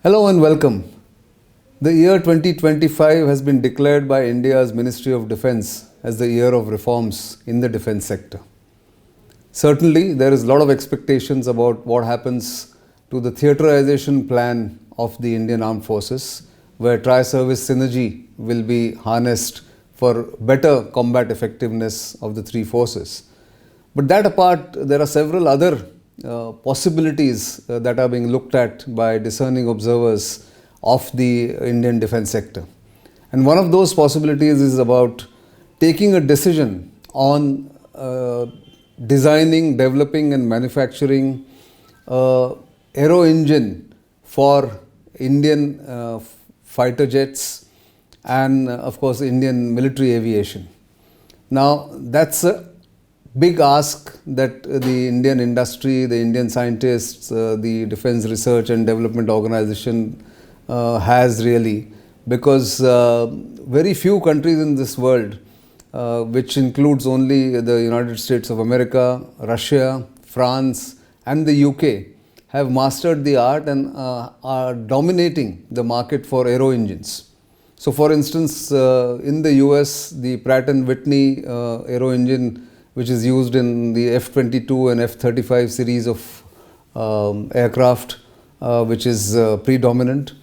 Hello and welcome. The year 2025 has been declared by India's Ministry of Defence as the year of reforms in the defence sector. Certainly, there is a lot of expectations about what happens to the theaterization plan of the Indian Armed Forces, where tri-service synergy will be harnessed for better combat effectiveness of the three forces. But that apart, there are several other possibilities that are being looked at by discerning observers of the Indian defence sector. And one of those possibilities is about taking a decision on designing, developing and manufacturing aero engine for Indian fighter jets and of course Indian military aviation. Now that's a big ask that the Indian industry, the Indian scientists, the Defence Research and Development Organization has really, because very few countries in this world, which includes only the United States of America, Russia, France and the UK, have mastered the art and are dominating the market for aero engines. So for instance, in the US, the Pratt & Whitney aero engine, which is used in the F-22 and F-35 series of aircraft, which is predominant.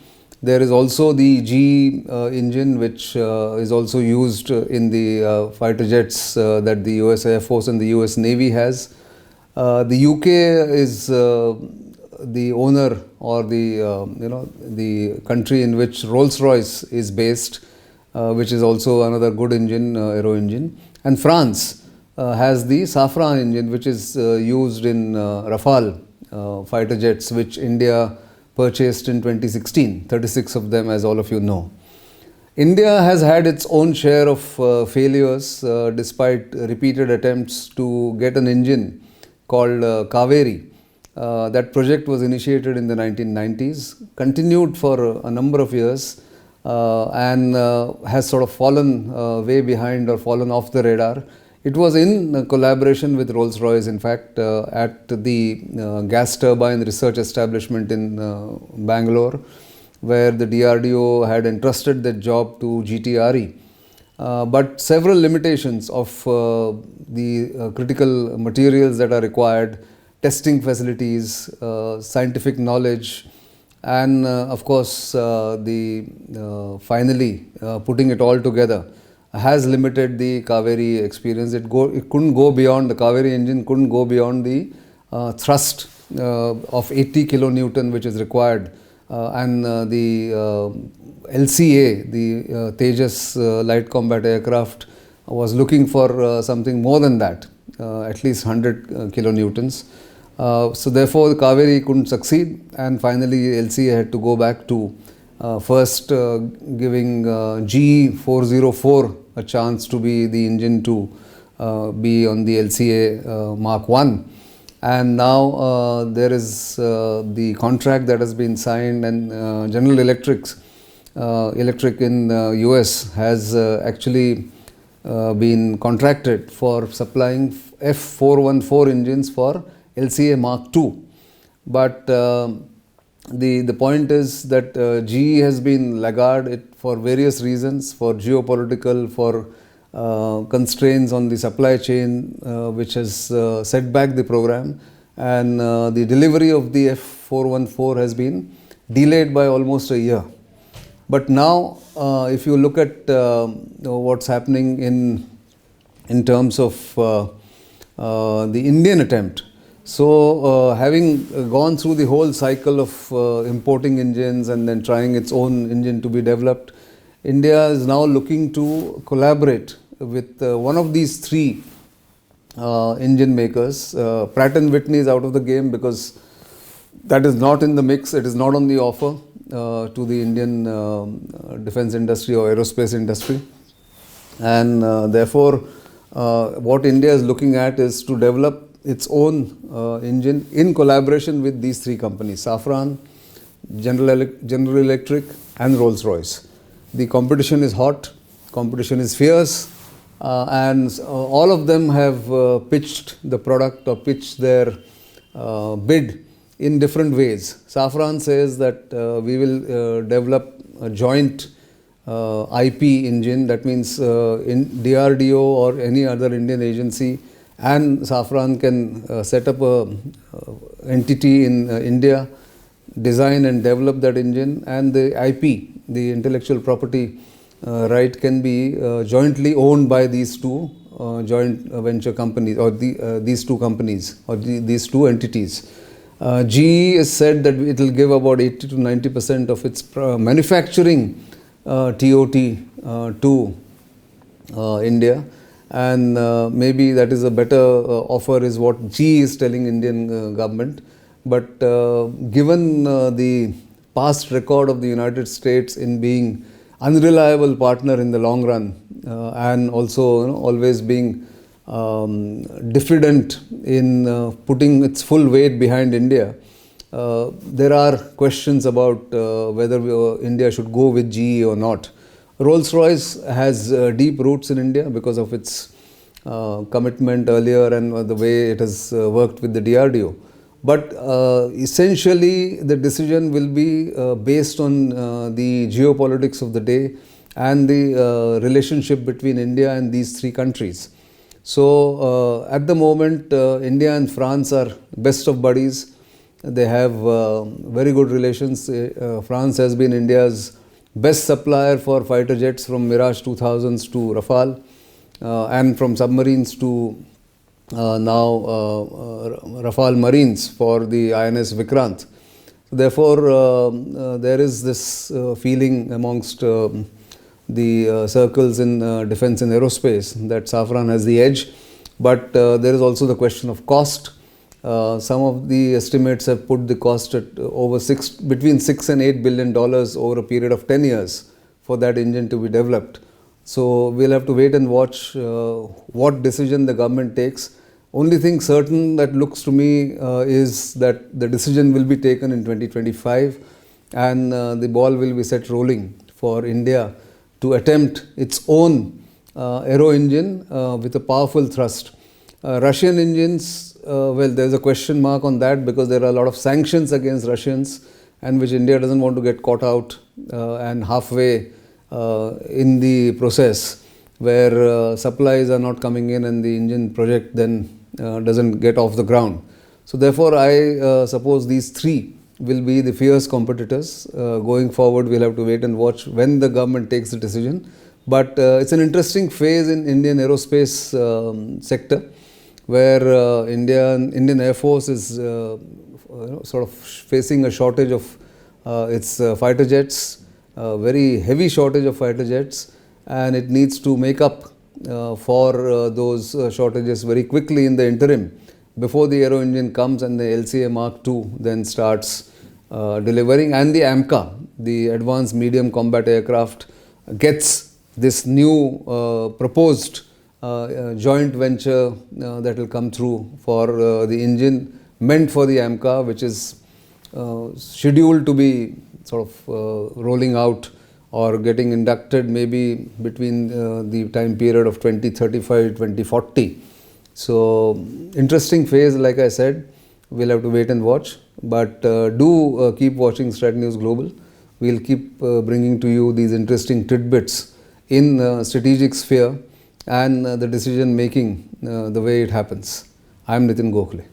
There is also the GE engine, which is also used in the fighter jets that the US Air Force and the US Navy has. The UK is the owner or the country in which Rolls-Royce is based, which is also another good engine, aero engine. And France has the Safran engine, which is used in Rafale fighter jets, which India purchased in 2016, 36 of them, as all of you know. India has had its own share of failures despite repeated attempts to get an engine called Kaveri. That project was initiated in the 1990s, continued for a number of years and has sort of fallen way behind or fallen off the radar. It was in collaboration with Rolls-Royce, in fact, at the gas turbine research establishment in Bangalore, where the DRDO had entrusted that job to GTRE. But several limitations of the critical materials that are required, testing facilities, scientific knowledge, and of course, finally putting it all together has limited the Kaveri experience. It couldn't go beyond, the Kaveri engine couldn't go beyond the thrust of 80 kilonewton which is required, and the LCA, the Tejas light combat aircraft, was looking for something more than that, at least 100 kilonewtons. So therefore the Kaveri couldn't succeed, and finally LCA had to go back to first giving GE 404 a chance to be the engine to be on the LCA Mark 1. And now there is the contract that has been signed, and General Electric in US has actually been contracted for supplying F414 engines for LCA Mark 2. But the point is that GE has been laggard for various reasons, for geopolitical, for constraints on the supply chain, which has set back the program, and the delivery of the F414 has been delayed by almost a year. But now, if you look at what's happening in terms of the Indian attempt, so having gone through the whole cycle of importing engines and then trying its own engine to be developed, India is now looking to collaborate with one of these three engine makers. Pratt & Whitney is out of the game because that is not in the mix, it is not on the offer to the Indian defense industry or aerospace industry. And therefore, what India is looking at is to develop its own engine in collaboration with these three companies: Safran, General Electric and Rolls-Royce. The competition is hot, competition is fierce, and all of them have pitched the product or pitched their bid in different ways. Safran says that we will develop a joint IP engine, that means in DRDO or any other Indian agency, and Safran can set up a entity in India, design and develop that engine, and the IP, the intellectual property right, can be jointly owned by these two joint venture companies, or these two companies, or these two entities. GE has said that it will give about 80 to 90% of its manufacturing TOT to India, and maybe that is a better offer, is what GE is telling Indian government. But given the past record of the United States in being unreliable partner in the long run, and also always being diffident in putting its full weight behind India, there are questions about whether India should go with GE or not. Rolls-Royce has deep roots in India because of its commitment earlier and the way it has worked with the DRDO. But essentially the decision will be based on the geopolitics of the day and the relationship between India and these three countries. So at the moment, India and France are best of buddies. They have very good relations. France has been India's best supplier for fighter jets, from Mirage 2000s to Rafale, and from submarines to now Rafale Marines for the INS Vikrant. Therefore, there is this feeling amongst the circles in defense and aerospace that Safran has the edge. But there is also the question of cost. Some of the estimates have put the cost at between $6 and $8 billion over a period of 10 years for that engine to be developed. So we'll have to wait and watch what decision the government takes. Only thing certain that looks to me is that the decision will be taken in 2025, and the ball will be set rolling for India to attempt its own aero engine with a powerful thrust. Russian engines, well, there's a question mark on that because there are a lot of sanctions against Russians, and which India doesn't want to get caught out and halfway in the process, where supplies are not coming in and the engine project then doesn't get off the ground. So therefore, I suppose these three will be the fierce competitors. Going forward, we'll have to wait and watch when the government takes the decision. But it's an interesting phase in Indian aerospace sector, where Indian Air Force is sort of facing a shortage of its fighter jets, a very heavy shortage of fighter jets, and it needs to make up for those shortages very quickly in the interim, before the aero engine comes and the LCA Mark II then starts delivering, and the AMCA, the Advanced Medium Combat Aircraft, gets this new proposed joint venture that will come through for the engine meant for the AMCA, which is scheduled to be sort of rolling out or getting inducted maybe between the time period of 2035 2040. So interesting phase, like I said. We'll have to wait and watch, but do keep watching StratNews Global. We'll keep bringing to you these interesting tidbits in strategic sphere and the decision making, the way it happens. I'm Nitin Gokhale.